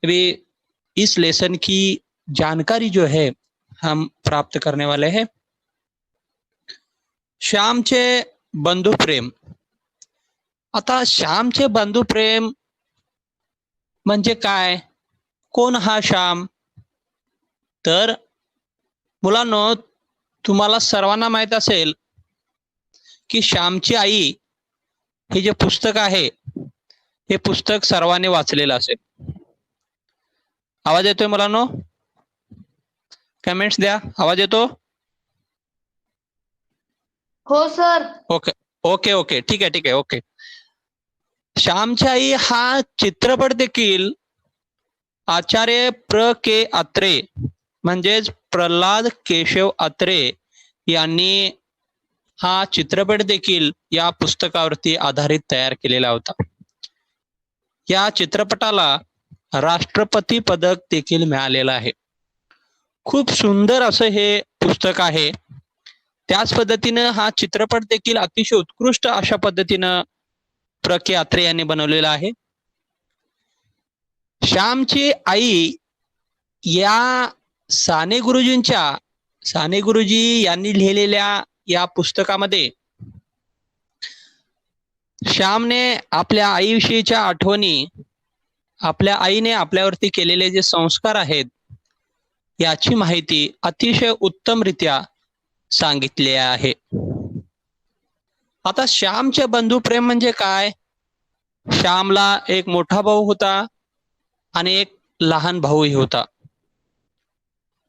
अभी इस लेसन की जानकारी जो है हम प्राप्त करने वाले हैं। श्यामचे बंधू प्रेम। आता श्यामचे बंधू प्रेम म्हणजे काय? कोण हा श्याम? तर मुलांनो, तुम्हाला सर्वांना माहित असेल की श्यामची आई हे जे पुस्तक आहे, हे पुस्तक सर्वांनी वाचलेलं असेल. आवाज येतोय मुलांनो? कमेंट्स द्या. आवाज येतो? हो सर. ओके ओके ओके ठीक आहे ओके. श्यामची आई हा चित्रपट देखील आचार्य प्र के अत्रे म्हणजेच प्रल्हाद केशव अत्रे यांनी हा चित्रपट देखील या पुस्तकावरती आधारित तयार केलेला होता. या चित्रपटाला राष्ट्रपती पदक देखील मिळालेलं आहे. खूप सुंदर असं हे पुस्तक आहे. त्याच पद्धतीनं हा चित्रपट देखील अतिशय उत्कृष्ट अशा पद्धतीनं प्र के अत्रे यांनी बनवलेला आहे. श्यामची आई या साने गुरुजी यांनी लिहिलेल्या या पुस्तकामध्ये श्यामने आपल्या आईविषयीच्या आठवणी, आपल्या आईने आपल्यावरती केलेले जे संस्कार आहेत याची माहिती अतिशय उत्तमरित्या सांगितले आहे. आता श्यामचे बंधू प्रेम म्हणजे काय? श्यामला एक मोठा भाऊ होता आणि एक लहान भाऊही होता.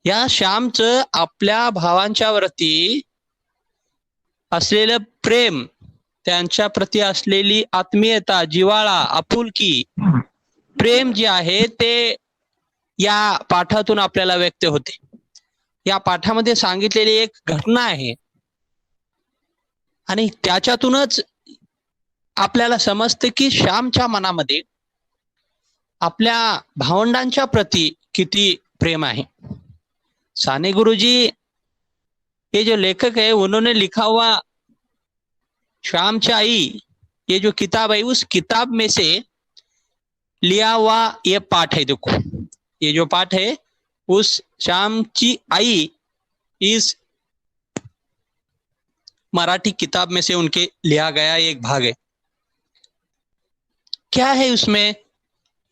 या श्यामचं आपल्या भावांच्या वरती असलेलं प्रेम, त्यांच्या प्रती असलेली आत्मीयता, जिव्हाळा, आपुलकी, प्रेम जे आहे ते या पाठातून आपल्याला व्यक्त होते. या पाठामध्ये सांगितलेली एक घटना आहे आणि त्याच्यातूनच आपल्याला समजते की श्यामच्या मनामध्ये आपल्या भावंडांच्या प्रती किती प्रेम आहे. साने गुरुजी ये जो लेखक है, उन्होंने लिखा हुआ श्यामची आई ये जो किताब है, उस किताब में से लिया हुआ ये पाठ है. देखो ये जो पाठ है उस श्यामची आई इस मराठी किताब में से उनके लिया गया एक भाग है. क्या है उसमें?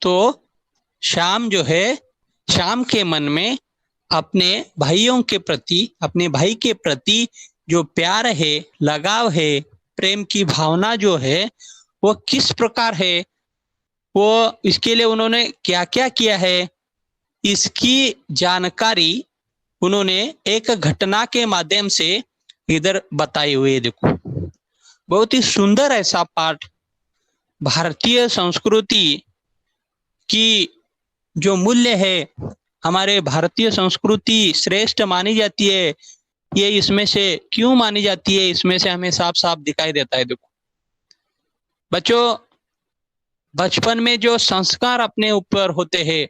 तो श्याम जो है, श्याम के मन में अपने भाइयों के प्रति, अपने भाई के प्रति जो प्यार है, लगाव है, प्रेम की भावना जो है वो किस प्रकार है, वो इसके लिए उन्होंने क्या क्या किया है, इसकी जानकारी उन्होंने एक घटना के माध्यम से इधर बताई हुई है. देखो बहुत ही सुंदर ऐसा पाठ. भारतीय संस्कृति की जो मूल्य है, हमारे भारतीय संस्कृति श्रेष्ठ मानी जाती है, ये इसमें से क्यों मानी जाती है, इसमें से हमें साफ साफ दिखाई देता है. देखो बच्चों, बचपन में जो संस्कार अपने ऊपर होते हैं,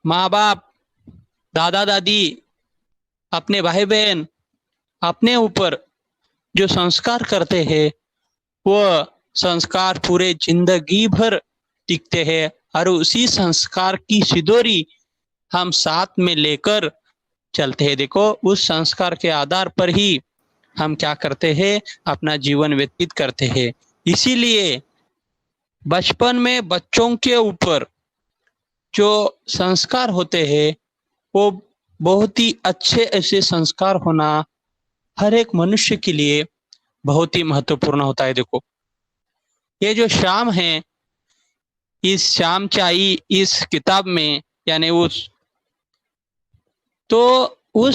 माँ बाप, दादा दादी, अपने भाई बहन अपने ऊपर जो संस्कार करते हैं वो संस्कार पूरे जिंदगी भर टिकते हैं और उसी संस्कार की सिदोरी हम साथ में लेकर चलते हैं. देखो उस संस्कार के आधार पर ही हम क्या करते हैं, अपना जीवन व्यतीत करते हैं. इसीलिए बचपन में बच्चों के ऊपर जो संस्कार होते हैं वो बहुत ही अच्छे ऐसे संस्कार होना हर एक मनुष्य के लिए बहुत ही महत्वपूर्ण होता है. देखो ये जो श्याम है, इस श्यामची आई इस किताब में यानी उस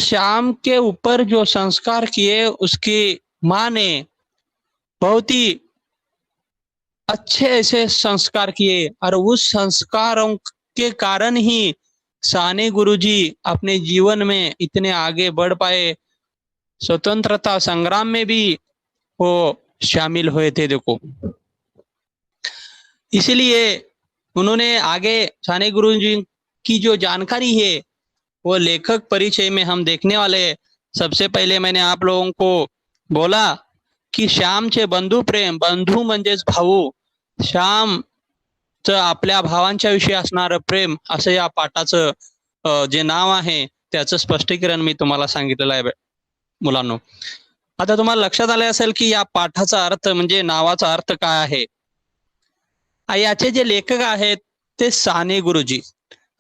श्याम के ऊपर जो संस्कार किए, उसकी माँ ने बहुत ही अच्छे ऐसे संस्कार किए और उस संस्कारों के कारण ही साने गुरुजी अपने जीवन में इतने आगे बढ़ पाए. स्वतंत्रता संग्राम में भी वो शामिल हुए थे. देखो इसलिए उन्होंने आगे साने गुरुजी की जो जानकारी है वो लेखक परिचय में हम देखने वाले. सबसे पहले मैंने आप लोगों को बोला की श्यामचे बंधू प्रेम, बंधू म्हणजेच भाऊ, श्याम तर आपल्या भावांच्या विषयी असणारं प्रेम असं या पाठाचं जे नाव आहे त्याचं स्पष्टीकरण मी तुम्हाला सांगितलेलं आहे मुलांनो. आता तुम्हाला लक्षात आले असेल की या पाठाचा अर्थ म्हणजे नावाचा अर्थ काय आहे. याचे जे लेखक आहेत ते साने गुरुजी.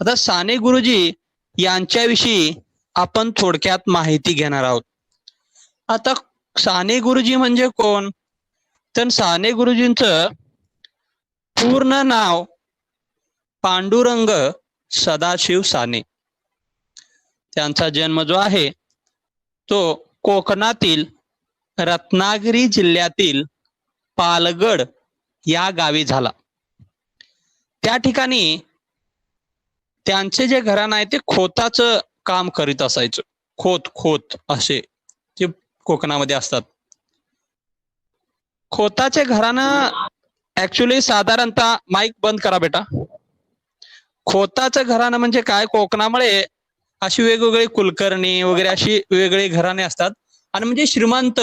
आता साने गुरुजी यांच्याविषयी आपण थोडक्यात माहिती घेणार आहोत. आता साने गुरुजी म्हणजे कोण, तर साने गुरुजींचं पूर्ण नाव पांडुरंग सदाशिव साने. त्यांचा जन्म जो आहे तो कोकणातील रत्नागिरी जिल्ह्यातील पालगड या गावी झाला. त्या ठिकाणी त्यांचे जे घराणं आहे ते खोताचं काम करीत असायचं. खोत असे जे कोकणामध्ये असतात. खोताचे घराणं ऍक्च्युली साधारणतः माईक बंद करा बेटा. खोताचं घराणं म्हणजे काय, कोकणामुळे अशी वेगवेगळी कुलकर्णी वगैरे अशी वेगवेगळी घराणे असतात. आणि म्हणजे श्रीमंत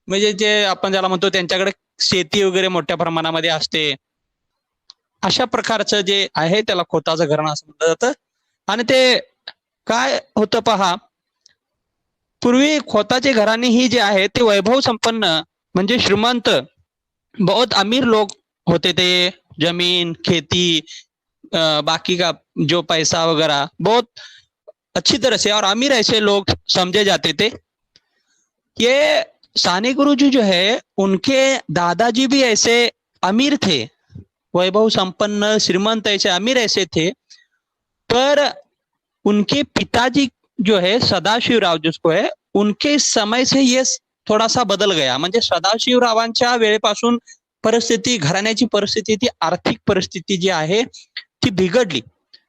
म्हणजे जे आपण ज्याला म्हणतो त्यांच्याकडे शेती वगैरे मोठ्या प्रमाणामध्ये असते, अशा प्रकारचं जे आहे त्याला खोताचं घराणं असं म्हटलं जातं. आणि ते काय होतं पहा, पूर्वी खोताचे घराणे ही जे आहे ते वैभव संपन्न म्हणजे श्रीमंत बहुत अमीर लोग होते थे. जमीन खेती बाकी का जो पैसा वगैरह बहुत अच्छी तरह से और अमीर ऐसे लोग समझे जाते थे. ये साने गुरुजी जो है उनके दादाजी भी ऐसे अमीर थे, वैभव संपन्न श्रीमंत ऐसे अमीर ऐसे थे. पर उनके पिताजी जो है सदाशिवराव जिसको है, उनके समय से ये थोड़ा सा बदल गया. म्हणजे सदाशिवरावांच्या वेळेपासून परिस्थिती, घराण्याची परिस्थिती, ती आर्थिक परिस्थिती जी आहे ती बिघडली,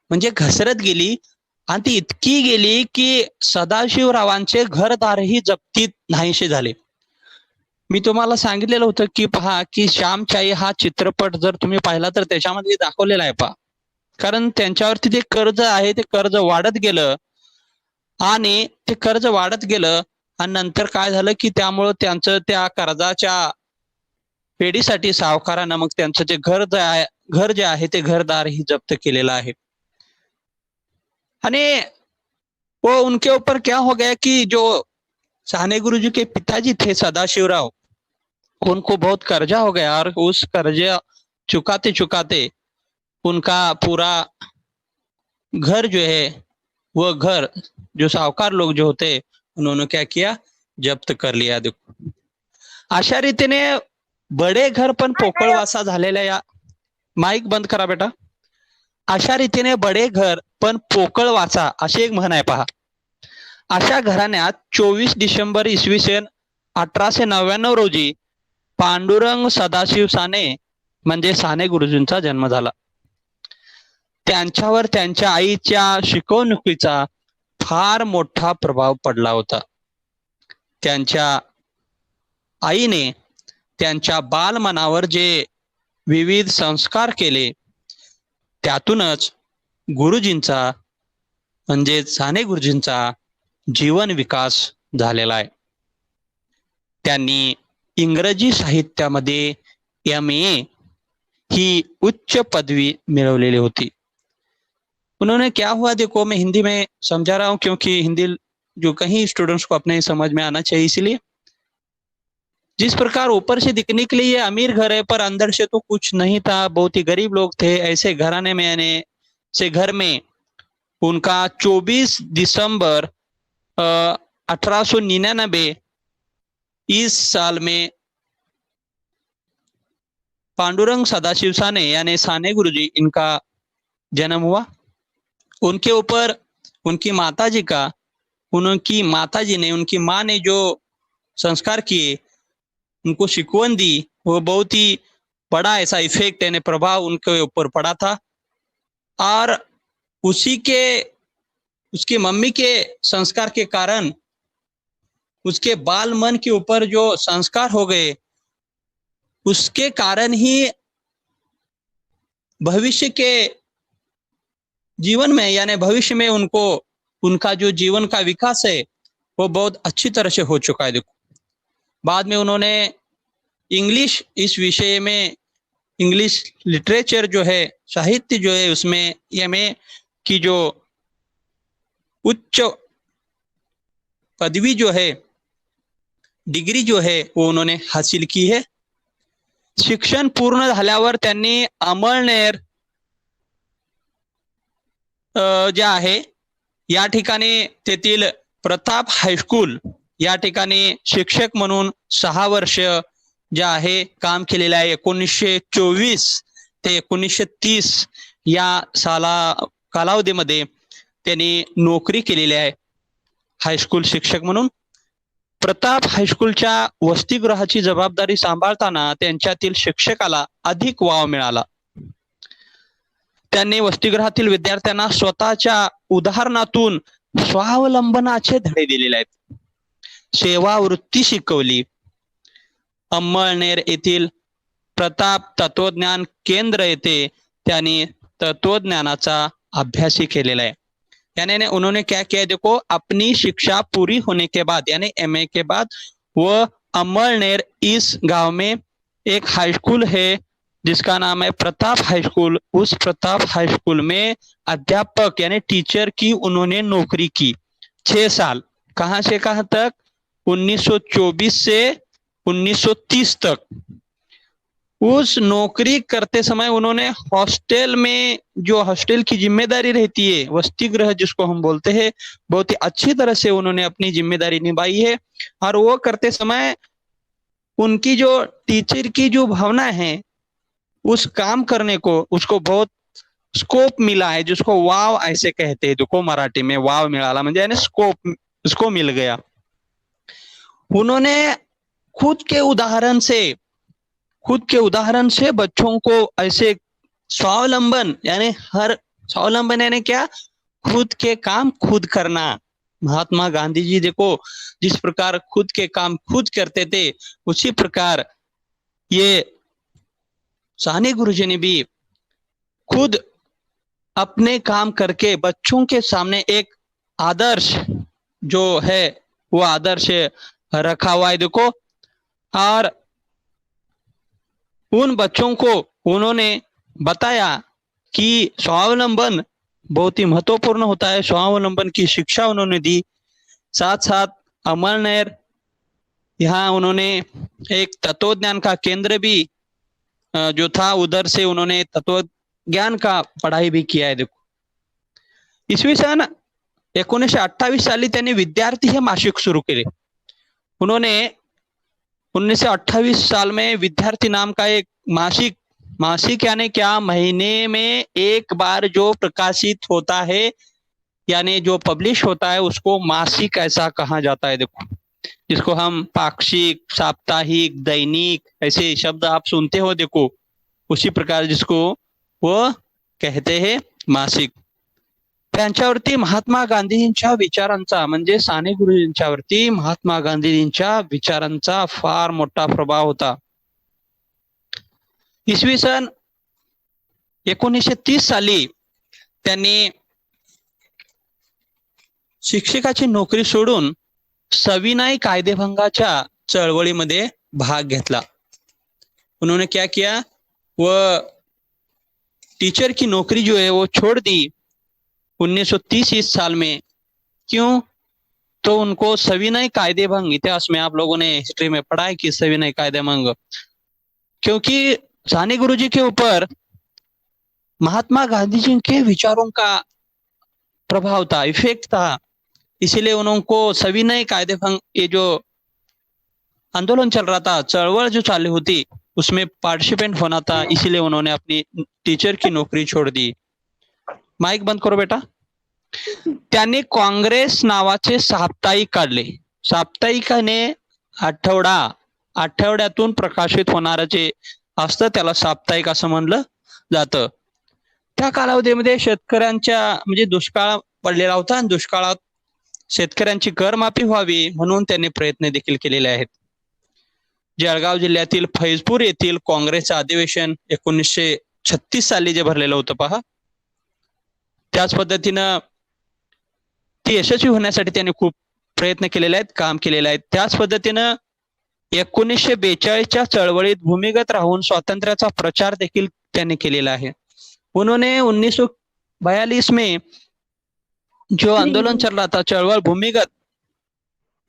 म्हणजे घसरत गेली. आणि ती इतकी गेली की सदाशिवरावांचे घरदारही जप्तीत नाहीसे झाले. मी तुम्हाला सांगितलेलं होतं की पहा की श्यामची हा चित्रपट जर तुम्ही पाहिला तर त्याच्यामध्ये दाखवलेला आहे पहा. कारण त्यांच्यावरती जे कर्ज आहे ते कर्ज वाढत गेलं आणि ते कर्ज वाढत गेलं आणि नंतर काय झालं की त्यामुळं त्यांचं त्या कर्जाच्या फेडीसाठी सावकारानं मग त्यांचं जे घर जे आहे ते घरदारही जप्त केलेलं आहे. आणि वो उनके ऊपर क्या हो गया कि जो साने गुरुजी के पिताजी थे सदाशिवराव, उनको बहुत कर्जा हो गया और उस कर्जा चुकाते चुकाते उनका पूरा घर जो है वो घर जो सावकार लोग जो होते उन्होंने क्या किया, जप्त कर लिया. देखो अशा रीतीने बडे घर पण पोकळवासा झालेल्या या, माईक बंद करा बेटा. अशा रीतीने बडे घर पण पोकळ वाचा अशी एक म्हण आहे पहा. अशा घराण्यात 24 डिसेंबर इसवी सन 1899 रोजी पांडुरंग सदाशिव साने म्हणजे साने गुरुजींचा जन्म झाला. त्यांच्यावर त्यांच्या आईच्या शिकवणुकीचा फार मोठा प्रभाव पडला होता. त्यांच्या आईने त्यांच्या बालमनावर जे विविध संस्कार केले त्यातूनच गुरुजींचा म्हणजे साने गुरुजींचा जीवन विकास झालेला आहे. त्यांनी इंग्रजी साहित्यामध्ये MA ही उच्च पदवी मिळवलेली होती. उन्होंने क्या हुआ देखो, मैं हिंदी में समझा रहा हूँ क्योंकि हिंदी जो कहीं स्टूडेंट्स को अपने समझ में आना चाहिए, इसलिए जिस प्रकार ऊपर से दिखने के लिए ये अमीर घर है पर अंदर से तो कुछ नहीं था, बहुत ही गरीब लोग थे. ऐसे घराने में यानी से घर में उनका 24 दिसंबर 1899 इस साल में पांडुरंग सदाशिव साने यानी साने गुरुजी इनका जन्म हुआ. उनके ऊपर उनकी माताजी ने उनकी माँ ने जो संस्कार किए, उनको शिकवन दी, वो बहुत ही बड़ा ऐसा इफेक्ट यानी प्रभाव उनके ऊपर पड़ा था. और उसकी मम्मी के संस्कार के कारण उसके बाल मन के ऊपर जो संस्कार हो गए, उसके कारण ही भविष्य के जीवन में यानी भविष्य में उनका जो जीवन का विकास है वो बहुत अच्छी तरह से हो चुका है. देखो बाद में उन्होंने इंग्लिश इस विषय में इंग्लिश लिटरेचर जो है, साहित्य जो है, उसमें एमए की जो उच्च पदवी जो है, डिग्री जो है, वो उन्होंने हासिल की है. शिक्षण पूर्ण झाल्यावर त्यांनी अमळनेर जे आहे या ठिकाणी तेथील प्रताप हायस्कूल या ठिकाणी शिक्षक म्हणून 6 वर्ष जे आहे काम केलेले आहे. 1924 ते 1930 या कालावधीमध्ये त्यांनी नोकरी केलेली आहे हायस्कूल शिक्षक म्हणून. प्रताप हायस्कूलच्या वसतिगृहाची जबाबदारी सांभाळताना त्यांच्यातील शिक्षकाला अधिक वाव मिळाला. त्यांनी वसतिगृहातील विद्यार्थ्यांना स्वतःच्या उदाहरणातून स्वावलंबनाचे धडे दिलेले आहेत. सेवा वृत्ती शिकवली. अंमळनेर येथील प्रताप तत्वज्ञान केंद्र येथे त्यांनी तत्वज्ञानाचा अभ्यासही केलेला है. यानी उन्होंने क्या किया, देखो अपनी शिक्षा पूरी होने के बाद यानी एमए के बाद वो अमळनेर इस गांव में एक हाई स्कूल है जिसका नाम है प्रताप हाई स्कूल. उस प्रताप हाई स्कूल में अध्यापक यानी टीचर की उन्होंने नौकरी की 6 साल. कहाँ से कहाँ तक? 1924 से 1930 तक. उस नौकरी करते समय उन्होंने हॉस्टल में जो हॉस्टल की जिम्मेदारी रहती है, वसतिगृह जिसको हम बोलते हैं, बहुत ही अच्छी तरह से उन्होंने अपनी जिम्मेदारी निभाई है. और वो करते समय उनकी जो टीचर की जो भावना है उस काम करने को उसको बहुत स्कोप मिला है, जिसको वाव ऐसे कहते हैं. देखो मराठी में वाव मिळाला म्हणजे यानी स्कोप उसको मिल गया. उन्होंने खुद के उदाहरण से बच्चों को ऐसे स्वावलंबन यानी क्या, खुद के काम खुद करना. महात्मा गांधी जी देखो जिस प्रकार खुद के काम खुद करते थे, उसी प्रकार ये साने गुरुजी ने भी खुद अपने काम करके बच्चों के सामने एक आदर्श जो है वो आदर्श रखा हुआ है. देखो, और उन बच्चों को उन्होंने बताया कि स्वावलंबन बहुत ही महत्वपूर्ण होता है. स्वावलंबन की शिक्षा उन्होंने दी. साथ साथ अमळनेर यहाँ उन्होंने एक तत्वज्ञान का केंद्र भी जो था, उधर से उन्होंने तत्वज्ञान का पढ़ाई भी किया है. देखो, इसवी सन 1928 साली त्यांनी विद्यार्थी हे मासिक सुरू केले. उन्होंने 1928 साल में विद्यार्थी नाम का एक मासिक यानी क्या, महीने में एक बार जो प्रकाशित होता है यानी जो पब्लिश होता है उसको मासिक ऐसा कहा जाता है. देखो, जिसको हम पाक्षिक, साप्ताहिक, दैनिक ऐसे शब्द आप सुनते हो, देखो उसी प्रकार जिसको वो कहते हैं मासिक. त्यांच्यावरती महात्मा गांधींच्या विचारांचा म्हणजे साने गुरुजींच्यावरती महात्मा गांधींच्या विचारांचा फार मोठा प्रभाव होता. इसवी सन 1930 साली त्यांनी शिक्षकाची नोकरी सोडून सविनय कायदेभंगाच्या चळवळीमध्ये भाग घेतला. उन्होंने क्या किया, वो टीचर की नौकरी जो है वो छोड़ दी 1930 इस साल में. क्यों? तो उनको सविनय कायदेभंग, इतिहास में आप लोगों ने हिस्ट्री में पढ़ा है कि सविनय कायदेभंग, क्योंकि साने गुरुजी के ऊपर महात्मा गांधी जी के विचारों का प्रभाव था, इफेक्ट था. इसीलिए उनको सविनय कायदेभंग, ये जो आंदोलन चल रहा था, चळवळ जो चालू होती, उसमें पार्टिसिपेंट होना था, इसीलिए उन्होंने अपनी टीचर की नौकरी छोड़ दी. माइक बंद करो बेटा. त्यांनी काँग्रेस नावाचे साप्ताहिक काढले. साप्ताहिकाने आठवड्यातून प्रकाशित होणारे जे असतं त्याला साप्ताहिक असं म्हणलं जातं. त्या कालावधीमध्ये शेतकऱ्यांच्या म्हणजे दुष्काळ पडलेला होता आणि दुष्काळात शेतकऱ्यांची करमाफी व्हावी म्हणून त्यांनी प्रयत्न देखील केलेले आहेत. जळगाव जिल्ह्यातील फैजपूर येथील काँग्रेसचे अधिवेशन 1936 साली जे भरलेलं होतं पहा, त्याच पद्धतीनं ती यशस्वी होण्यासाठी त्यांनी खूप प्रयत्न केलेले आहेत, काम केलेले आहेत. त्याच पद्धतीनं 1942च्या चळवळीत भूमिगत राहून स्वातंत्र्याचा प्रचार देखील त्यांनी केलेला आहे. उन्होंने 1942 में जो आंदोलन चल रहा था, चळवळ भूमिगत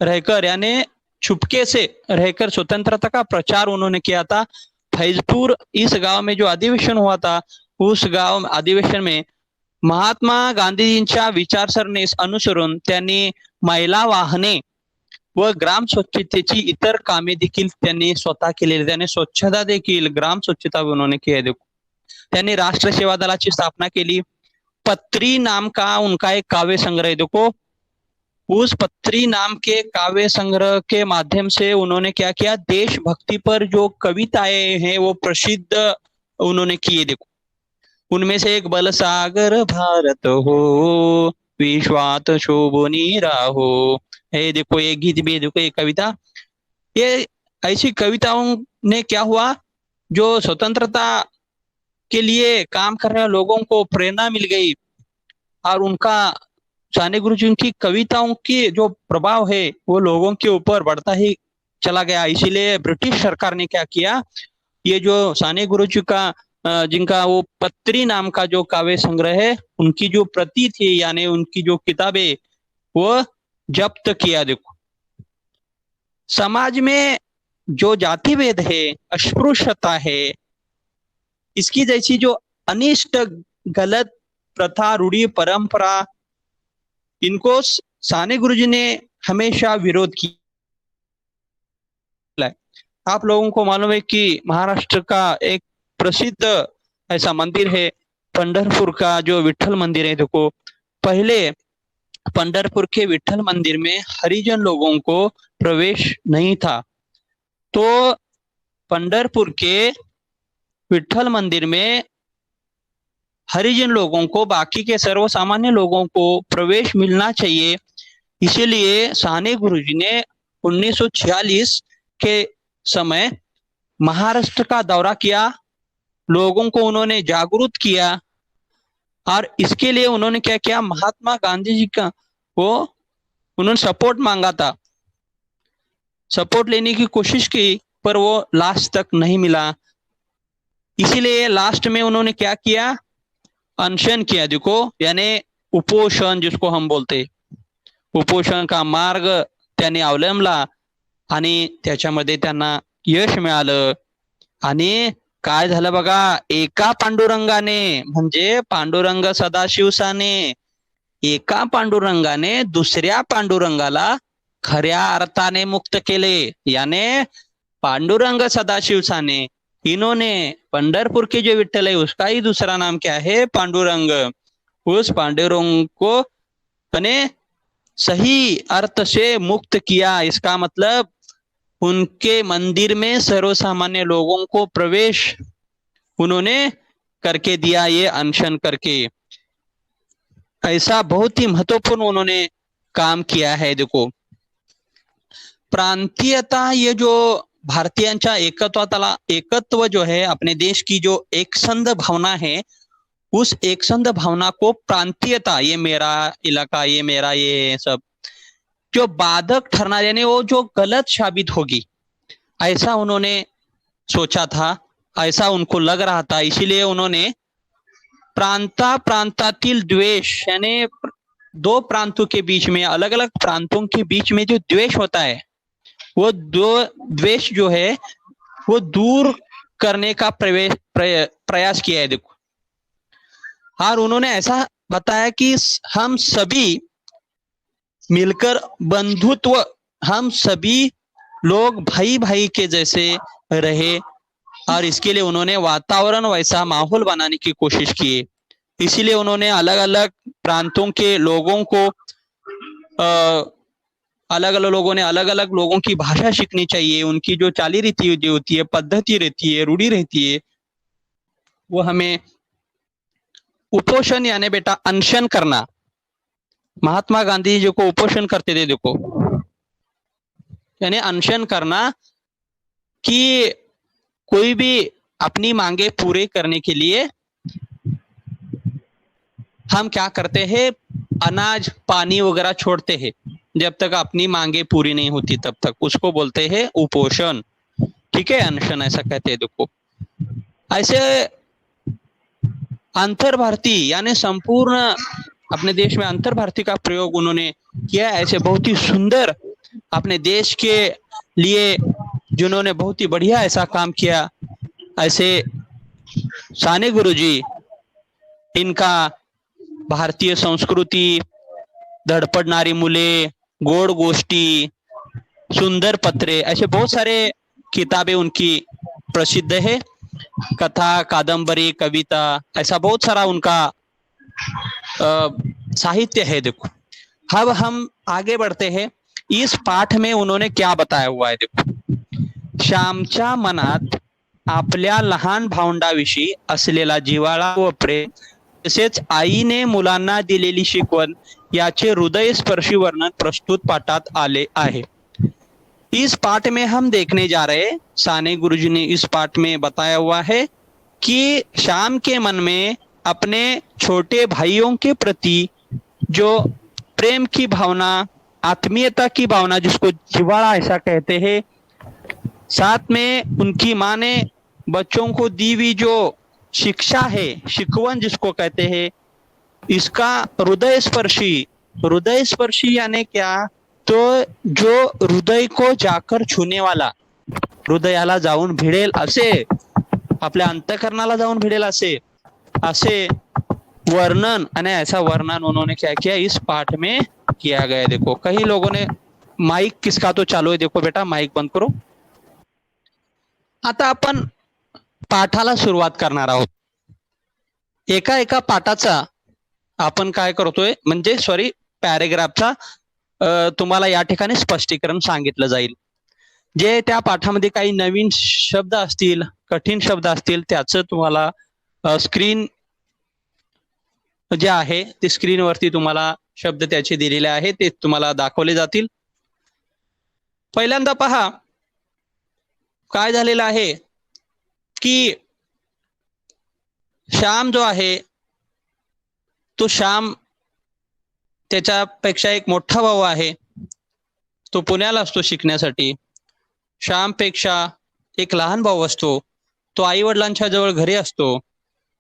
रहकर यानी छुपके से रहकर स्वतंत्रता का प्रचार उन्होंने किया था. फैजपुर इस गांव में जो अधिवेशन हुआ था, उस गांव अधिवेशन में महात्मा गांधीजींच्या विचारसरणीस अनुसरून त्यांनी महिला वाहने व ग्राम स्वच्छतेची इतर कामे देखील त्यांनी स्वतः केलेली. त्याने स्वच्छता देखील, ग्राम स्वच्छता उन्होंने की है. देखो, त्यांनी राष्ट्र सेवा दलाची स्थापना केली. पत्री नाम का उनका एक काव्य संग्रह है. देखो, उस पत्री नाम के काव्य संग्रह के माध्यम से उन्होंने क्या किया, देशभक्ति पर जो कविताएं हैं वो प्रसिद्ध उन्होंने किए. देखो, उनमें से एक बल सागर भारत हो, विश्वात शोभनी राहो है. देखो, ये गीत भी है. देखो, ये कविता, ये ऐसी कविताओं ने क्या हुआ, जो स्वतंत्रता के लिए काम कर रहे लोगों को प्रेरणा मिल गई और उनका साने गुरुजी की कविताओं की जो प्रभाव है वो लोगों के ऊपर बढ़ता ही चला गया. इसीलिए ब्रिटिश सरकार ने क्या किया, ये जो साने गुरुजी का जिनका वो पत्री नाम का जो काव्य संग्रह है, उनकी जो प्रति थी यानी उनकी जो किताबें वो जब्त किया. देखो, समाज में जो जाति भेद है, अस्पृश्यता है, इसकी जैसी जो अनिष्ट गलत प्रथा, रूढ़ी, परंपरा, इनको साने गुरुजी ने हमेशा विरोध किया. आप लोगों को मालूम है कि महाराष्ट्र का एक प्रसिद्ध ऐसा मंदिर है पंढरपुर का, जो विठल मंदिर है. देखो, पहले पंढरपुर के विठल मंदिर में हरिजन लोगों को प्रवेश नहीं था. तो पंढरपुर के विठल मंदिर में हरिजन लोगों को, बाकी के सर्वसामान्य लोगों को प्रवेश मिलना चाहिए. इसीलिए साने गुरुजी ने 1946 के समय महाराष्ट्र का दौरा किया, लोगों को उन्होंने जागरूक किया और इसके लिए उन्होंने क्या किया, महात्मा गांधी जी का वो उन्होंने सपोर्ट मांगा था. सपोर्ट लेने की कोशिश की पर वो लास्ट तक नहीं मिला. इसीलिए लास्ट में उन्होंने क्या किया, अनशन किया. देखो, यानी उपोषण जिसको हम बोलते, उपोषण का मार्ग त्यांनी अवलंबला आणि त्याच्यामध्ये त्यांना यश मिळालं. आणि काय झालं बघा, एका पांडुरंगाने म्हणजे पांडुरंग सदाशिव साने, एका पांडुरंगाने दुसऱ्या पांडुरंगाला खऱ्या अर्थाने मुक्त केले. याने पांडुरंग सदाशिव साने, इन्होंने पंढरपुर के जो विठ्ठल है उसका ही दूसरा नाम क्या है, पांडुरंग. उस पांडुरंग को ने सही अर्थ से मुक्त किया. इसका मतलब उनके मंदिर में सर्वसामान्य लोगों को प्रवेश उन्होंने करके दिया, ये अनशन करके. ऐसा बहुत ही महत्वपूर्ण उन्होंने काम किया है. देखो, प्रांतीयता, ये जो भारतीयांच्या एकत्व जो है, अपने देश की जो एकसंध भावना है, उस एकसंध भावना को प्रांतीयता, ये मेरा इलाका, ये मेरा, ये सब जो बाधक ठहरना, यानी वो जो गलत साबित होगी, ऐसा उन्होंने सोचा था, ऐसा उनको लग रहा था. इसीलिए उन्होंने प्रांतातील द्वेष, यानी दो प्रांतों के बीच में, अलग अलग प्रांतों के बीच में जो द्वेष होता है, वो दो द्वेष जो है वो दूर करने का प्रयास किया है. देखो, और उन्होंने ऐसा बताया कि हम सभी मिलकर बंधुत्व, हम सभी लोग भाई भाई के जैसे रहे, और इसके लिए उन्होंने वातावरण, वैसा माहौल बनाने की कोशिश की. इसीलिए उन्होंने अलग अलग प्रांतों के लोगों को अलग अलग लोगों ने अलग अलग लोगों की भाषा सीखनी चाहिए, उनकी जो चाली रीति जो होती है, पद्धति रहती है, रूढ़ी रहती है, वो हमें उपोषण यानी बेटा अनशन करना. महात्मा गांधी जी को उपोषण करते थे. देखो, यानी अनशन करना कि कोई भी अपनी मांगे पूरे करने के लिए हम क्या करते हैं, अनाज पानी वगैरह छोड़ते हैं. जब तक अपनी मांगे पूरी नहीं होती तब तक, उसको बोलते हैं उपोषण। ठीक है, अनशन ऐसा कहते हैं। देखो ऐसे अंतर भारती यानी संपूर्ण अपने देश में अंतर भारती का प्रयोग उन्होंने किया। ऐसे बहुत ही सुंदर अपने देश के लिए जिन्होंने बहुत ही बढ़िया ऐसा काम किया, ऐसे साने गुरुजी, इनका भारतीय संस्कृती, धडपडणारी मुले, गोड गोष्टी, सुंदर पत्रे, ऐसे बहुत सारे किताबें उनकी प्रसिद्ध है। कथा, कादंबरी, कविता, ऐसा बहुत सारा उनका साहित्य है। देखो अब हम आगे बढ़ते हैं। इस पाठ में उन्होंने क्या बताया हुआ है, देखो श्यामच्या मनात आपल्या लहान भावंडाविषयी असलेला जिव्हाळा व प्रेम, तसेच आईने मुलांना दिलेली शिकवण याचे हृदयस्पर्शी वर्णन प्रस्तुत पाठात आले आहे। इस पाठ में हम देखने जा रहे हैं, साने गुरुजी ने इस पाठ में बताया हुआ है कि श्याम के मन में अपने छोटे भाइयों के प्रति जो प्रेम की भावना, आत्मीयता की भावना, जिसको जिव्हाड़ा ऐसा कहते हैं, साथ में उनकी माँ ने बच्चों को दी हुई जो शिक्षा है, शिकवण जिसको कहते हैं, इसका हृदय स्पर्शी यानी क्या, तो जो हृदय को जाकर छूने वाला, हृदयाला जाऊन भिडेल असे, आपल्या अंतःकरणाला जाऊन भिडेल असे असे वर्णन, आणि ऐसा वर्णन उन्होंने क्या किया इस पाठ में किया गया है। देखो कई लोगों ने, माइक किसका तो चालू है, देखो बेटा माइक बंद करो। आता आपण पाठाला सुरुवात करणार आहोत। एका एका पाठाचा आपण काय करतोय, म्हणजे सॉरी पॅरेग्राफचा तुम्हाला या ठिकाणी स्पष्टीकरण सांगितलं जाईल। जे त्या पाठामध्ये काही नवीन शब्द असतील, कठीण शब्द असतील, त्याचं तुम्हाला स्क्रीन जे आहे ते स्क्रीनवरती तुम्हाला शब्द त्याचे दिलेले आहे, ते तुम्हाला दाखवले जातील। पहिल्यांदा पहा काय झालेलं आहे की श्याम जो आहे तो श्याम, त्याच्यापेक्षा एक मोठा भाऊ आहे, तो पुण्याला असतो शिकण्यासाठी। श्यामपेक्षा एक लहान भाऊ असतो, तो आई वडिलांच्या जवळ घरी असतो।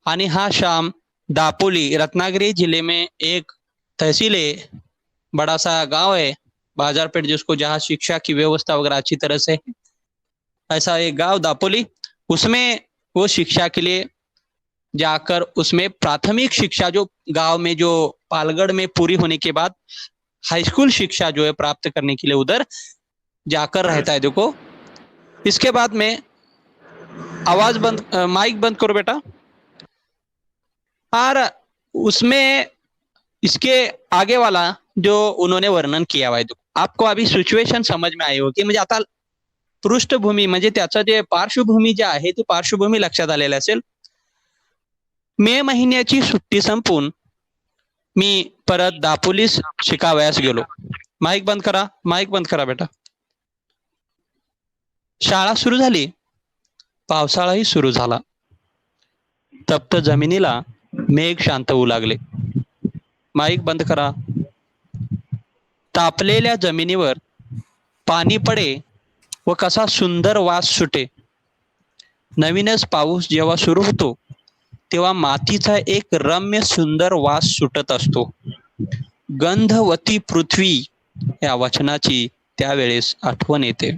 आणि हा श्याम दापोली, रत्नागिरी जिले में एक तहसील है, बड़ा सा गांव है, बाजारपेट जिसको, जहाँ शिक्षा की व्यवस्था वगैरह अच्छी तरह से, ऐसा एक गांव दापोली, उसमें वो शिक्षा के लिए जाकर, उसमें प्राथमिक शिक्षा जो गांव में, जो पालगढ़ में पूरी होने के बाद हाई स्कूल शिक्षा जो है प्राप्त करने के लिए उधर जाकर रहता है। देखो इसके बाद में आवाज बंद, माइक बंद करो बेटा। और उसमें इसके आगे वाला जो उन्होंने वर्णन किया हुआ है, आपको अभी सिच्युएशन समझ में आई होगी, म्हणजे आता पृष्ठभूमी, म्हणजे त्याचं जे पार्श्वभूमी जे आहे ती पार्श्वभूमी लक्षात आलेली असेल। मे महिन्याची सुट्टी संपून मी परत दापोलीस शिकावयास गेलो। माईक बंद करा, माईक बंद करा बेटा। शाळा सुरू झाली, पावसाळाही सुरू झाला, तप्त जमिनीला मेघ शांत होऊ लागले। माईक बंद करा। तापलेल्या जमिनीवर पाणी पडे व कसा सुंदर वास सुटे। नवीनच पाऊस जेव्हा सुरू होतो तेव्हा मातीचा एक रम्य सुंदर वास सुटत असतो। गंधवती पृथ्वी या वचनाची त्यावेळेस आठवण येते।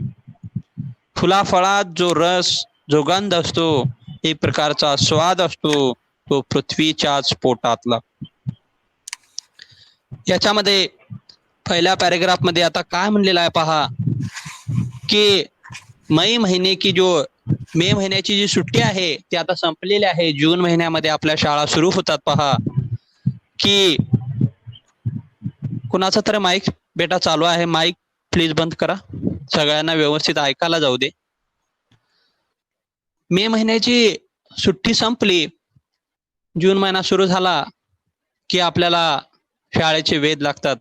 फुलाफळात जो रस, जो गंध असतो, एक प्रकारचा स्वाद असतो, तो पृथ्वीच्याच पोटातला। याच्यामध्ये पहिल्या पॅरेग्राफ मध्ये आता काय म्हणलेलं आहे पहा, की मे महिन्याची जी सुट्टी आहे ती आता संपलेली आहे। जून महिन्यामध्ये आपल्या शाळा सुरू होतात। पहा की कुणाचा तरी माईक बेटा चालू आहे, माईक प्लीज बंद करा, सगळ्यांना व्यवस्थित ऐकायला जाऊ दे। मे महिन्याची सुट्टी संपली, जून महिना सुरू झाला की आपल्याला शाळेचे वेध लागतात।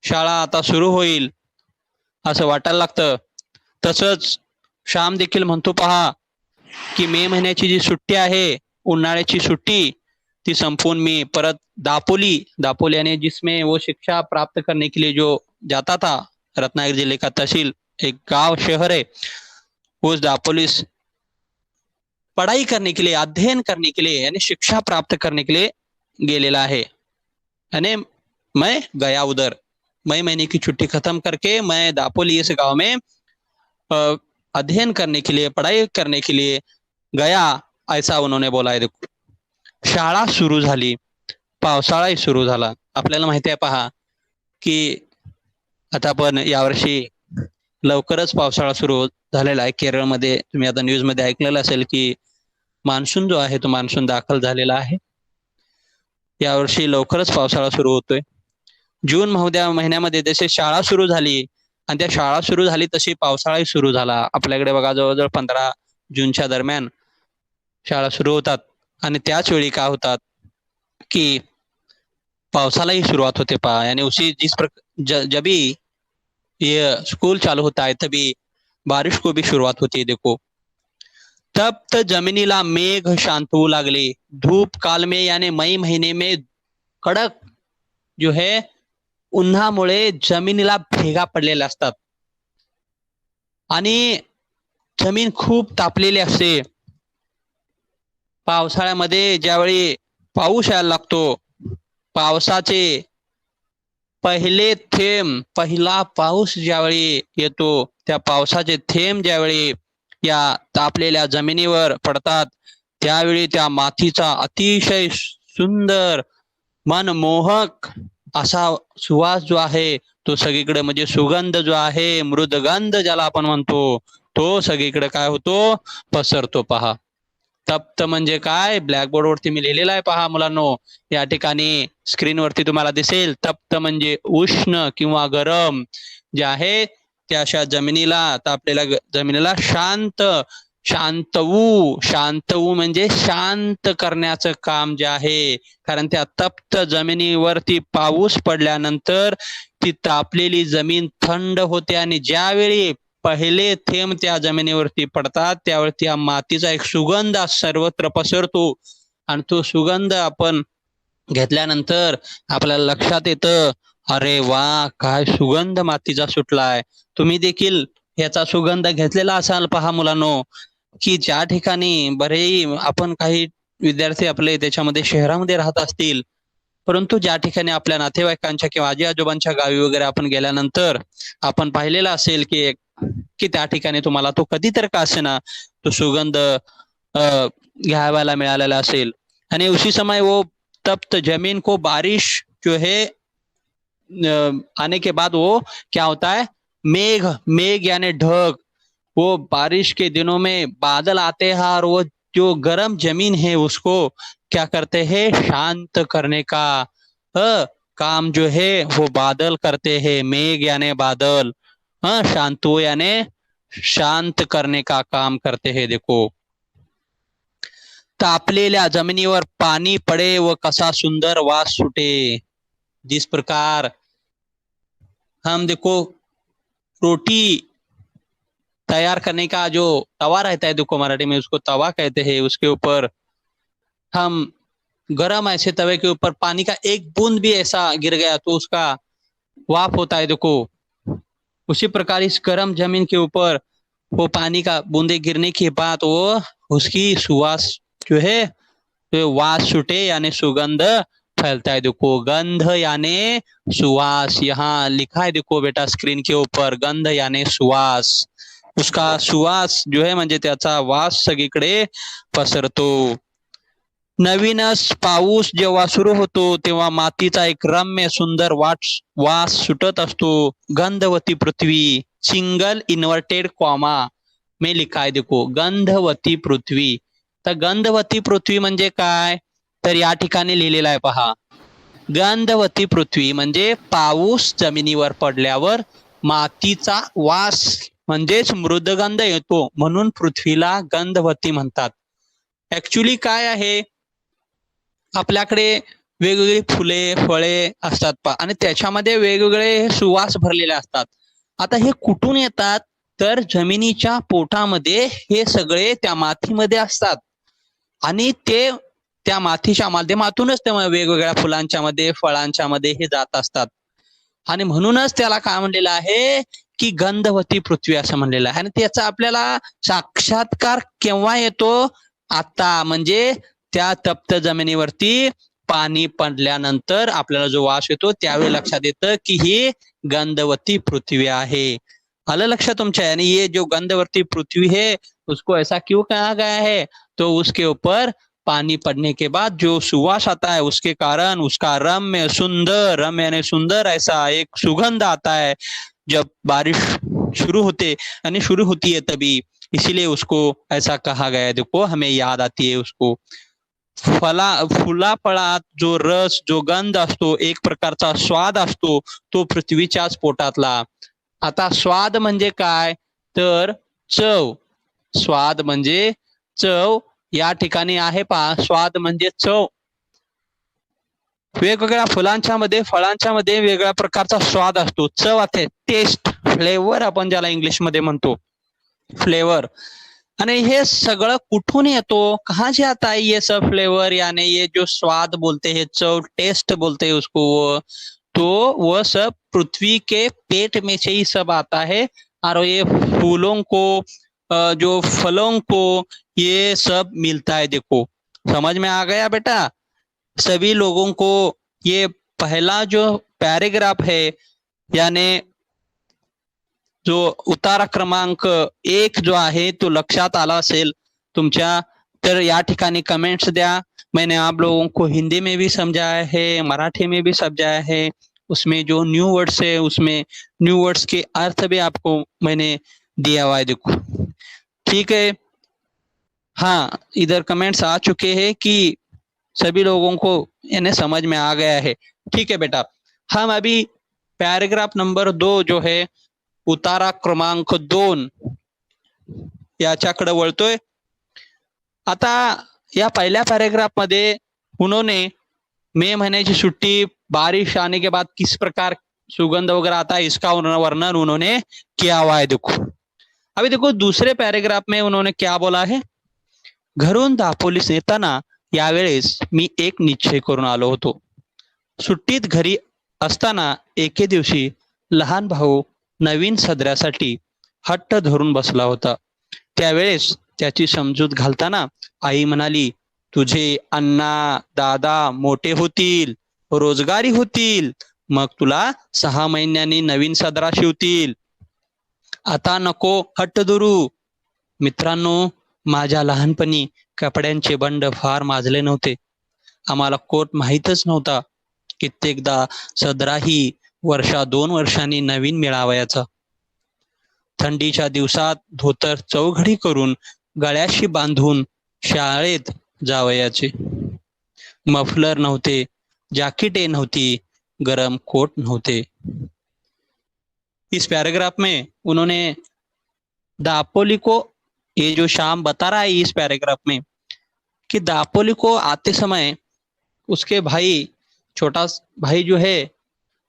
शाळा आता सुरू होईल असं वाटायला लागतं। तसंच श्याम देखील म्हणतो पहा की मे महिन्याची जी सुट्टी आहे, उन्हाळ्याची सुट्टी, ती संपून मी परत दापोली, दापोली यानी जिसमें वो शिक्षा प्राप्त करने के लिए जो जाता था, रत्नागिरी जिले का तहसील एक गांव शहर है, उस दापोली पढ़ाई करने के लिए, अध्ययन करने के लिए यानी शिक्षा प्राप्त करने के लिए गेलेला आहे. यानी मैं गया उधर, मई महीने की छुट्टी खत्म करके मैं दापोली इस गांव में अध्ययन करने के लिए, पढ़ाई करने के लिए गया, ऐसा उन्होंने बोला है. देखो, शाळा सुरू झाली, पावसाळाही सुरू झाला. आपल्याला माहिती आहे पहा की आता पण यावर्षी लवकरच पावसाळा सुरू झालेला आहे केरळमध्ये. तुम्ही आता न्यूज मध्ये ऐकलेलं असेल की मान्सून जो आहे तो मान्सून दाखल झालेला आहे. यावर्षी लवकरच पावसाळा सुरू होतोय. जून महिन्यामध्ये जसे शाळा सुरू झाली आणि त्या शाळा सुरू झाली तशी पावसाळाही सुरू झाला. आपल्याकडे बघा जवळजवळ 15 जूनच्या दरम्यान शाळा सुरू होतात आणि त्याच वेळी काय होतात की पावसालाही सुरुवात होते पहा. यानी उसी जब भी ये स्कूल चालू होता है तभी बारिश को भी शुरुआत होती है. देखो, तप्त जमिनीला मेघ शांत होऊ लागले. धूप काल में यानी मई महीने में कडक जो है उन्हामुळे जमिनीला भेगा पडलेल्या असतात आणि जमीन खूप तापलेली असते. पावसाळ्यामध्ये ज्यावेळी पाऊस यायला लागतो, पावसाचे पहिले थेंब, पहिला पाऊस ज्यावेळी येतो, त्या पावसाचे थेंब ज्यावेळी या तापलेल्या जमिनीवर पडतात त्यावेळी त्या मातीचा अतिशय सुंदर मनमोहक असा सुवास जो आहे तो सगळीकडे, म्हणजे सुगंध जो आहे, मृदगंध ज्याला आपण म्हणतो, तो सगळीकडे काय होतो, पसरतो पहा. तप्त म्हणजे काय, ब्लॅकबोर्ड वरती मी लिहिलेला आहे पहा मुलांनो, या ठिकाणी स्क्रीन वरती तुम्हाला दिसेल. तप्त म्हणजे उष्ण किंवा गरम जे आहे त्या अशा जमिनीला, तापलेल्या जमिनीला शांत, शांतवू म्हणजे शांत करण्याचं काम जे आहे. कारण त्या तप्त जमिनीवरती पाऊस पडल्यानंतर ती तापलेली जमीन थंड होते आणि ज्यावेळी पहिले थेंब त्या जमिनीवरती पडतात त्यावेळी त्या मातीचा एक सुगंध सर्वत्र पसरतो आणि तो सुगंध आपण घेतल्यानंतर आपल्याला लक्षात येतं, अरे वा, काय सुगंध मातीचा सुटलाय. तुम्ही देखील याचा सुगंध घेतलेला असाल पहा मुलांनो, की ज्या ठिकाणी बरेही आपण काही विद्यार्थी आपले त्याच्यामध्ये शहरामध्ये राहत असतील, परंतु ज्या ठिकाणी आपल्या नातेवाईकांच्या किंवा आजी आजोबांच्या गावी वगैरे आपण गेल्यानंतर आपण पाहिलेला असेल की त्या ठिकाणी तुम्हाला तो कधीतरी का असेना तो सुगंध घ्यायला मिळालेला असेल. आणि उसी समय वो तप्त जमीन को बारिश जो है आने के बाद वो क्या होता है, मेघ यानी ढग, वो बारिश के दिनों में बादल आते हैं और वो जो गर्म जमीन है उसको क्या करते हैं, शांत करने का काम जो है वो बादल करते हैं. मेघ यानी बादल, शांतो यानी शांत करने का काम करते हैं. देखो, तापलेल्या जमिनीवर पाणी पडे व कसा सुंदर वास सुटे. जिस प्रकार हम देखो रोटी तैयार करने का जो तवा रहता है, देखो मराठी में उसको तवा कहते हैं, उसके ऊपर हम गरम ऐसे तवे के ऊपर पानी का एक बूंद भी ऐसा गिर गया तो उसका वाफ होता है. देखो, उसी प्रकार इस गर्म जमीन के ऊपर वो पानी का बूंदे गिरने के बाद वो उसकी सुवास जो है तो वास छूटे यानी सुगंध फैलता है. देखो, गंध यानी सुवास, यहाँ लिखा है देखो बेटा स्क्रीन के ऊपर, गंध यानी सुवास. उसका सुवास जो है म्हणजे त्याचा वास सगळीकडे पसरतो. नवीनच पाऊस जेव्हा सुरू होतो तेव्हा मातीचा एक रम्य सुंदर वास सुटत असतो. गंधवती पृथ्वी, सिंगल इन्वर्टेड कॉमा में लिखा है देखो, गंधवती पृथ्वी. तर गंधवती पृथ्वी म्हणजे काय, तर या ठिकाणी लिहिलेला आहे पहा, गंधवती पृथ्वी म्हणजे पाऊस जमिनीवर पडल्यावर मातीचा वास म्हणजेच मृदगंध येतो म्हणून पृथ्वीला गंधवती म्हणतात. ऍक्च्युली काय आहे, आपल्याकडे वेगवेगळी फुले फळे असतात आणि त्याच्यामध्ये वेगवेगळे सुवास भरलेले असतात. आता हे कुठून येतात, तर जमिनीच्या पोटामध्ये हे सगळे त्या मातीमध्ये असतात आणि ते त्या मातीच्या माध्यमातूनच ते वेगवेगळ्या फुलांच्या मध्ये, फळांच्या मध्ये हे जात असतात. आणि म्हणूनच त्याला काय म्हणलेलं आहे की गंधवती पृथ्वी असं म्हणलेलं आहे. आणि त्याचा आपल्याला साक्षात्कार केव्हा येतो? आता, म्हणजे त्या तप्त जमिनीवरती पाणी पडल्यानंतर आपल्याला जो वास येतो त्यावेळी लक्षात येतं की ही गंधवती पृथ्वी आहे. आलं लक्षात तुमच्या? यानी ये जो गंधवती पृथ्वी है उसको ऐसा क्यों कहा गया है? तो उसके ऊपर पानी पड़ने के बाद जो सुवास आता है उसके कारण उसका रम्य सुंदर, रम्य यानी सुंदर ऐसा एक सुगंध आता है जब बारिश शुरू होती है तभी, इसीलिए उसको ऐसा कहा गया है. देखो हमें याद आती है उसको. फुला फळात जो रस, जो गंध असतो, एक प्रकारचा स्वाद असतो, तो पृथ्वीच्याच पोटातला. आता स्वाद म्हणजे काय? तर चव. स्वाद म्हणजे चव. या ठिकाणी आहे पहा, स्वाद म्हणजे चव. वेगवेगळ्या फुलांच्या मध्ये, फळांच्या मध्ये वेगळ्या प्रकारचा स्वाद असतो, चव असते, टेस्ट, फ्लेवर आपण ज्याला इंग्लिश मध्ये म्हणतो, फ्लेवर. आणि हे सगळं कुठून येतो? कहाँ से आता है ये सब फ्लेवर? यानी ये जो स्वाद बोलते हैं, चव, टेस्ट बोलते हैं उसको, तो वह सब पृथ्वी के पेट में से ही सब आता है. और ये फूलों को, जो फलों को, ये सब मिलता है. देखो समझ में आ गया बेटा? सभी लोगों को ये पहला जो पैराग्राफ है, यानी जो उतारा क्रमांक 1 जो आहे तो लक्षात आला असेल तुमच्या. तर या ठिकाणी कमेंट्स द्या. मैंने आप लोगों को हिंदी में भी समझाया है, मराठी में भी समझाया है. उसमें जो न्यू वर्ड्स है, उसमें न्यू वर्ड्स के अर्थ भी आपको मैंने दिया हुआ है. देखो ठीक है. हाँ, इधर कमेंट्स आ चुके हैं कि सभी लोगों को इन्हें समझ में आ गया है. ठीक है बेटा. हम अभी पैराग्राफ नंबर 2 जो है, उतारा क्रमांक 2 याच्याकडे वळतोय. आता या पहिल्या पैराग्राफ मध्ये उन्होंने मई महीने की छुट्टी, बारिश आने के बाद किस प्रकार सुगंध वगैरह आता है, इसका वर्णन उन्होंने किया हुआ है. देखो अभी देखो दूसरे पैराग्राफ में उन्होंने क्या बोला है. घरून दापोलीस येताना यावेळेस मी एक निश्चय करून आलो होतो. सुट्टीत घरी असताना एके दिवशी लहान भाऊ नवीन सदऱ्यासाठी हट्ट धरून बसला होता. त्यावेळेस त्याची समजूत घालताना आई म्हणाली, तुझे अण्णा दादा मोठे होतील, रोजगारी होतील, मग तुला 6 महिन्यांनी नवीन सदरा शिवतील. आता नको हट्ट धरू. मित्रांनो, माझ्या लहानपणी कपड्यांचे बंड फार माजले नव्हते. आम्हाला कोट माहीतच नव्हता. कित्येकदा सदराही 1-2 वर्षांनी नवीन मिळावयाचा. थंडीच्या दिवसात धोतर चौघडी करून गळ्याशी बांधून शाळेत जावयाचे. मफलर नव्हते, जॅकेटे नव्हती, गरम कोट नव्हते. इस पैराग्राफ में उन्होंने दापोली को, ये जो शाम बता रहा है इस पैराग्राफ में, कि दापोली को आते समय उसके भाई, छोटा भाई जो है,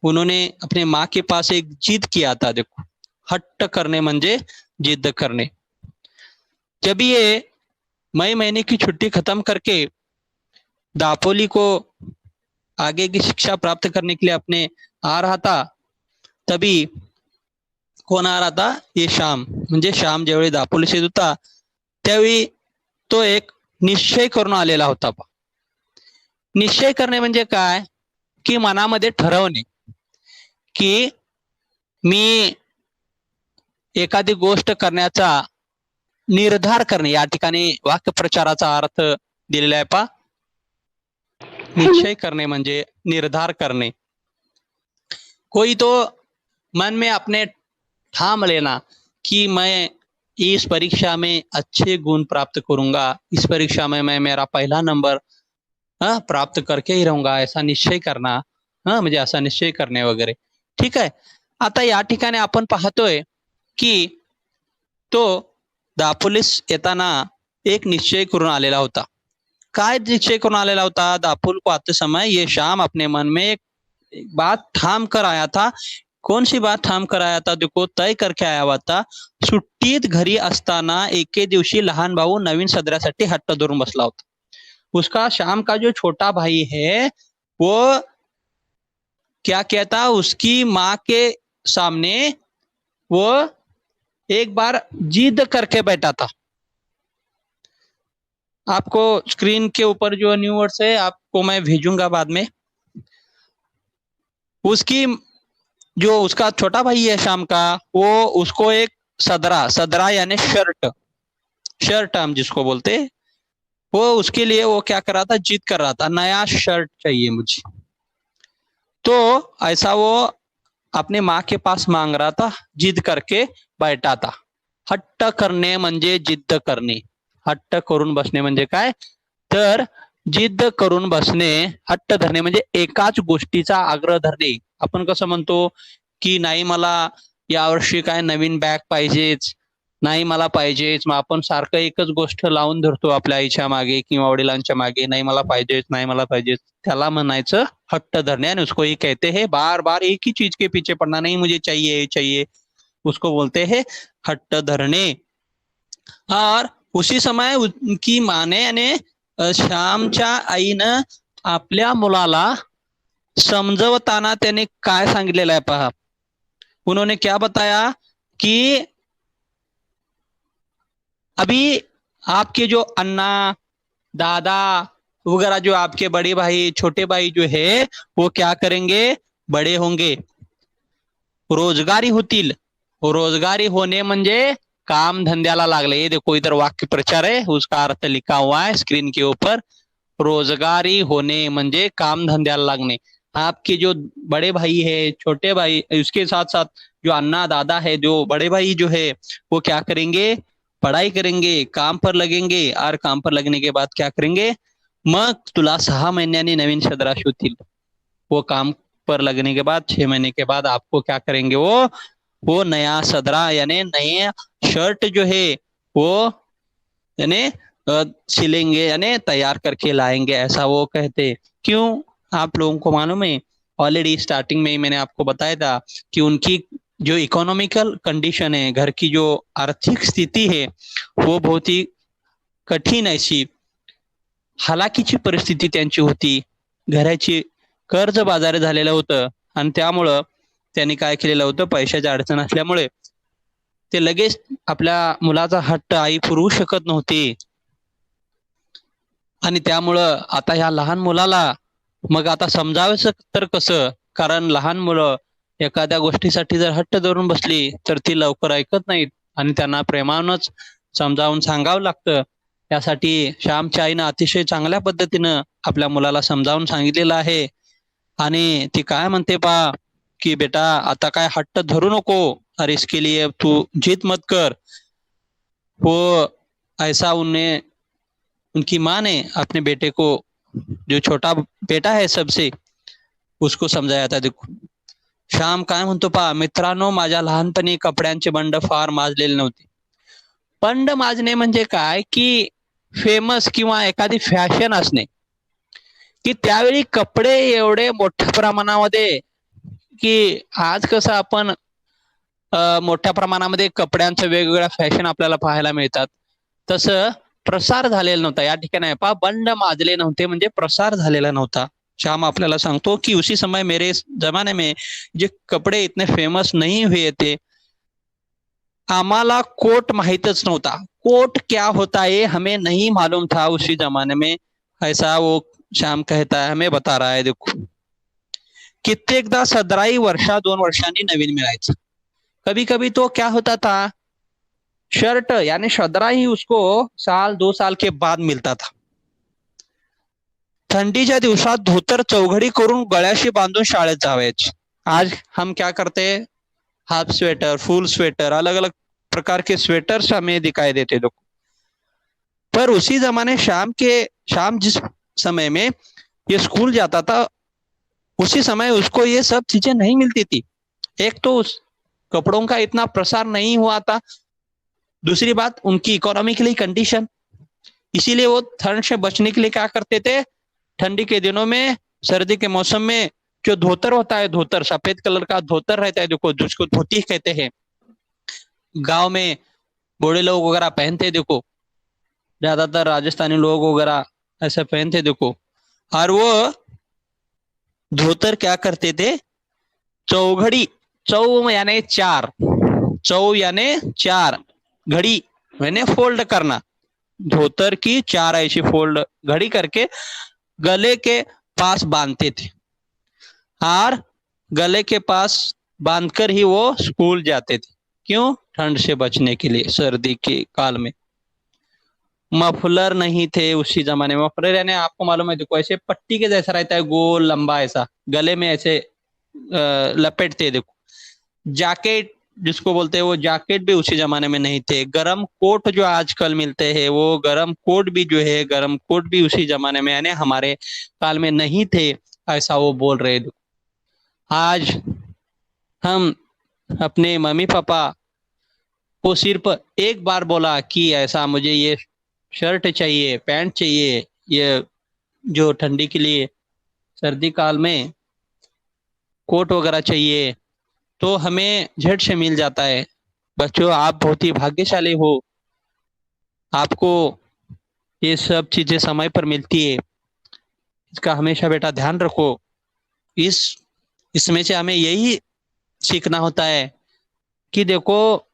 उन्होंने अपने माँ के पास एक जिद किया था. देखो हट्ट करने म्हणजे जिद करने. जब ये मई महीने की छुट्टी खत्म करके दापोली को आगे की शिक्षा प्राप्त करने के लिए अपने आ रहा था, तभी कोण आ रहा था? ये श्याम. म्हणजे श्याम ज्यावेळी दापोलीस येत होता त्यावेळी तो एक निश्चय करून आलेला होता. निश्चय करणे म्हणजे काय? की मनामध्ये ठरवणे की मी एखादी गोष्ट करण्याचा निर्धार करणे. या ठिकाणी वाक्यप्रचाराचा अर्थ दिलेला आहे पा. निश्चय करणे म्हणजे निर्धार करणे. कोई तो मन में अपने ठाम लेना कि मैं इस परीक्षा में अच्छे गुण प्राप्त करूंगा, इस परीक्षा में मैं मेरा पहला नंबर प्राप्त करके ही रहूंगा, ऐसा निश्चय करना. म्हणजे असा निश्चय करणे वगैरे. ठीक आहे. आता या ठिकाणी आपण पाहतोय की तो दापोलीस येताना एक निश्चय करून आलेला होता. काय निश्चय करून आलेला होता? दापोल को आते समय ये शाम अपने मन में एक बात ठाम कर आया था. कौन सी बात ठाम कर आया था? देखो तय करके आया हुआ था. सुट्टीत घरी असताना एके दिवशी लहान भाऊ नवीन सदऱ्यासाठी हट्ट धरून बसला होता. उसका श्याम का जो छोटा भाई है वो क्या कहता, उसकी माँ के सामने वो एक बार जिद करके बैठा था। आपको स्क्रीन के ऊपर जो न्यू वर्ड्स है आपको मैं भेजूंगा बाद में। उसकी जो उसका छोटा भाई है श्याम का, वो उसको एक सदरा, सदरा यानी शर्ट, शर्ट हम जिसको बोलते, वो उसके लिए वो क्या कर रहा था, जिद कर रहा था, नया शर्ट चाहिए मुझे। तो ऐसा वो अपने माँ के पास मांग रहा था, जिद करके बैठा था। हट्ट करणे म्हणजे जिद्द करणे, हट्ट करून बसणे म्हणजे काय, तर जिद्द करून बसणे, हट्ट धरणे म्हणजे एकाच गोष्टीचा आग्रह धरणे। आपण कसं म्हणतो की नाही मला यावर्षी काय नवीन बॅग पाहिजेच, नाही मला पाहिजेच, मग आपण सारखं एकच गोष्ट लावून धरतो आपल्या आईच्या मागे किंवा वडिलांच्या मागे, नाही मला पाहिजेच, नाही मला पाहिजेच, त्याला म्हणायचं हट्ट धरणे। आणि उसको ही कहते हैं बार बार एक ही चीज के पीछे पड़ना, नहीं मुझे चाहिए चाहिए, उसको बोलते हैं हट्ट धरणे। और उसी समय उनकी माँ ने यानी श्यामच्या आईनं आपल्या मुलाला समजवताना त्याने काय सांगितलेलं आहे पहा। उन्होंने क्या बताया कि अभी आपके जो अन्ना दादा वगैरह जो आपके बड़े भाई छोटे भाई जो है वो क्या करेंगे, बड़े होंगे, रोजगारी होतील। रोजगारी होने म्हणजे काम धंद्याला लागले। ये देखो इधर वाक्य प्रचार है, उसका अर्थ लिखा हुआ है स्क्रीन के ऊपर। रोजगारी होने म्हणजे काम धंद्याला लागणे। आपके जो बड़े भाई है छोटे भाई, उसके साथ साथ जो अन्ना दादा है, जो बड़े भाई जो है वो क्या करेंगे, पढ़ाई करेंगे, काम पर लगेंगे, और काम पर लगने के बाद क्या करेंगे, मग तुला 6 महिन्यांनी नवीन सदरा शिवतील। वो काम पर लगने के बाद 6 महीने के बाद आपको क्या करेंगे, वो नया सदरा यानी नए शर्ट जो है वो यानी सिलेंगे यानी तैयार करके लाएंगे, ऐसा वो कहते। क्यों, आप लोगों को मालूम है, ऑलरेडी स्टार्टिंग में ही मैंने आपको बताया था कि उनकी जो इकोनॉमिकल कंडीशन है, घर की जो आर्थिक स्थिती है वो बहुत ही कठीण अशी हालाकीची परिस्थिती त्यांची होती। घराची कर्ज बाजारी झालेलं होतं आणि त्यामुळं त्यांनी काय केलेलं होतं, पैशाची अडचण असल्यामुळे ते लगेच आपल्या मुलाचा हट्ट आई पुरवू शकत नव्हती। आणि त्यामुळं आता ह्या लहान मुलाला मग आता समजावायचं तर कसं, कारण लहान मुलं एखाद्या गोष्टीसाठी जर हट्ट धरून बसली तर ती लवकर ऐकत नाहीत आणि त्यांना प्रेमानच समजावून सांगावं लागतं। यासाठी श्यामच्या आईनं अतिशय चांगल्या पद्धतीनं आपल्या मुलाला समजावून सांगितलेलं आहे। आणि ती काय म्हणते पहा कि बेटा आता काय हट्ट धरू नको, और इसके लिए तू जिद मत कर। वो ऐसा उनकी माँ ने अपने बेटे को, जो छोटा बेटा है सबसे, उसको समजाया था। देखो श्याम काय म्हणतो पहा, मित्रांनो माझ्या लहानपणी कपड्यांचे बंड फार माजलेले नव्हते। बंड माजणे म्हणजे काय की फेमस किंवा एखादी फॅशन असणे, की त्यावेळी कपडे एवढे मोठ्या प्रमाणामध्ये, की आज कसं आपण मोठ्या प्रमाणामध्ये कपड्यांचं वेगवेगळ्या फॅशन आपल्याला पाहायला मिळतात, तसं प्रसार झालेला नव्हता। या ठिकाणी पहा, बंड माजले नव्हते म्हणजे प्रसार झालेला नव्हता। श्याम आपल्याला सांगतो कि उसी समय मेरे जमाने में जे कपडे इतने फेमस नहीं हुए थे, आम्हाला कोट माहितच नव्हता, कोट क्या होता है हमें नहीं मालूम था उसी जमाने में, ऐसा वो श्याम कहता है, हमें बता रहा है। देखो कित्येकदा सदराई वर्षा 2 वर्षांनी नवीन मिळायचं। कभी कभी तो क्या होता था, शर्ट यानी सदरा ही उसको 1-2 साल के बाद मिलता था। थंडीच्या दिवसात धोतर चौघडी करून गळ्याशी बांधून शाळेत जावायचे। आज हम क्या करते, हाफ स्वेटर, फुल स्वेटर, अलग अलग प्रकार के स्वेटर्स हमें दिखाई देते लोग। पर उसी जमाने शाम जिस समय में ये स्कूल जाता था, उसी समय उसको ये सब चीजें नहीं मिलती थी। एक तो उस कपड़ों का इतना प्रसार नहीं हुआ था, दूसरी बात उनकी इकोनॉमिकली कंडीशन, इसीलिए वो ठंड से बचने के लिए क्या करते थे, ठंडी के दिनों में, सर्दी के मौसम में जो धोतर होता है, धोतर सफेद कलर का धोतर रहता है, देखो जिसको धोती कहते हैं, गांव में बूढ़े लोग वगैरह पहनते, देखो ज्यादातर राजस्थानी लोग वगैरह ऐसा पहनते देखो। और वो धोतर क्या करते थे, चौघड़ी, चौ यानी चार, चौ यानी चार, घड़ी यानी फोल्ड करना, धोतर की चार ऐसी फोल्ड घड़ी करके गले के पास बांधते थे, और गले के पास बांधकर ही वो स्कूल जाते थे। क्यों? ठंड से बचने के लिए, सर्दी के काल में। मफलर नहीं थे उसी जमाने में। मफलर यानी आपको मालूम है, देखो ऐसे पट्टी के जैसा रहता है, गोल लंबा, ऐसा गले में ऐसे लपेटते हैं देखो। जैकेट जिसको बोलते हैं, वो जैकेट भी उसी जमाने में नहीं थे। गरम कोट जो आजकल मिलते हैं, वो गरम कोट भी जो है, गरम कोट भी उसी जमाने में यानी हमारे काल में नहीं थे, ऐसा वो बोल रहे थे। आज हम अपने मम्मी पापा को सिर्फ एक बार बोला कि ऐसा मुझे ये शर्ट चाहिए, पैंट चाहिए, ये जो ठंडी के लिए सर्दी काल में कोट वगैरह चाहिए, तो हमें झट से मिल जाता है। बच्चों, आप बहुत ही भाग्यशाली हो, आपको ये सब चीजें समय पर मिलती है। इसका हमेशा बेटा ध्यान रखो। इस इसमें से हमें यही सीखना होता है कि देखो,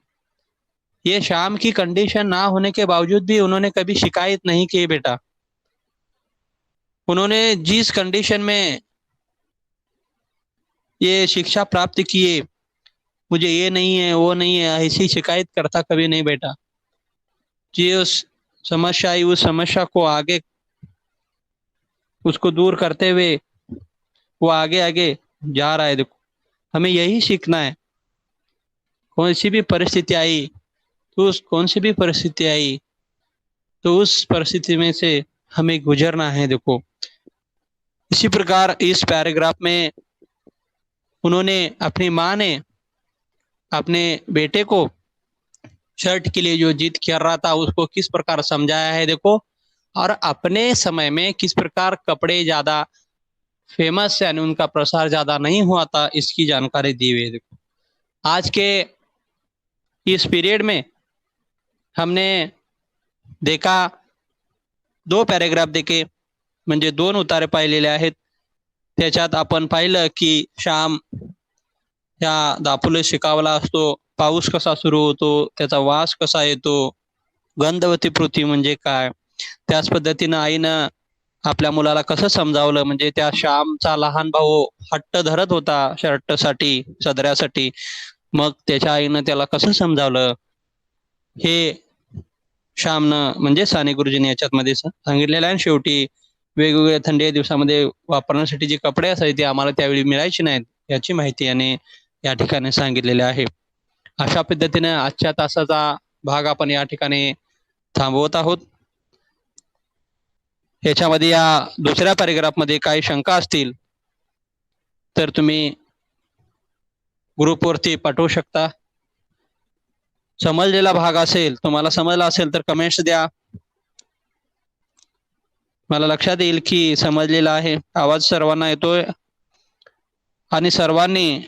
ये शाम की कंडीशन ना होने के बावजूद भी उन्होंने कभी शिकायत नहीं की बेटा। उन्होंने जिस कंडीशन में ये शिक्षा प्राप्त किए, मुझे ये नहीं है, वो नहीं है, ऐसी शिकायत करता कभी नहीं बेटा। जी, उस समस्या आई, उस समस्या को आगे उसको दूर करते हुए वो आगे आगे जा रहा है। देखो, हमें यही सीखना है। कौन सी भी परिस्थिति आई, तो उस कौन सी भी परिस्थिति आई तो उस परिस्थिति में से हमें गुजरना है। देखो, इसी प्रकार इस पैराग्राफ में उन्होंने, अपनी माँ ने अपने बेटे को शर्ट के लिए जो जिद कर रहा था उसको किस प्रकार समझाया है देखो, और अपने समय में किस प्रकार कपड़े ज्यादा फेमस यानी उनका प्रसार ज्यादा नहीं हुआ था, इसकी जानकारी दी हुई है। देखो, आज के इस पीरियड में हमने देखा, दो पॅरेग्राफ देखे, म्हणजे दोन उतारे पाहिलेले आहेत। त्याच्यात आपण पाहिलं की श्याम या दापोले शिकावला असतो, पाऊस कसा सुरू होतो, त्याचा वास कसा येतो, गंधवती पृथ्वी म्हणजे काय, त्याच पद्धतीनं आईनं आपल्या मुलाला कसं समजावलं, म्हणजे त्या श्यामचा लहान भाऊ हट्ट धरत होता शर्टसाठी, सदऱ्यासाठी, मग त्याच्या आईनं त्याला कसं समजावलं, हे श्यामनं म्हणजे साने गुरुजींनी याच्यात सांगितलेलं आहे। शेवटी वेगवेगळ्या थंडी दिवसामध्ये वापरण्यासाठी जे कपडे असायचे ते आम्हाला त्यावेळी मिळायचे नाहीत, याची माहिती याने या ठिकाणी सांगितलेली आहे। अशा पद्धतीने आजच्या तासाचा भाग आपण या ठिकाणी थांबवत आहोत। याच्यामध्ये या दुसऱ्या पॅरेग्राफ मध्ये काही शंका असतील तर तुम्ही ग्रुपवरती पाठवू शकता। समजलेला भाग असेल, तुम्हाला समजला असेल तर कमेंट्स द्या, मला लक्षात येईल की समजलेला आहे। आवाज सर्वांना येतोय आणि सर्वांनी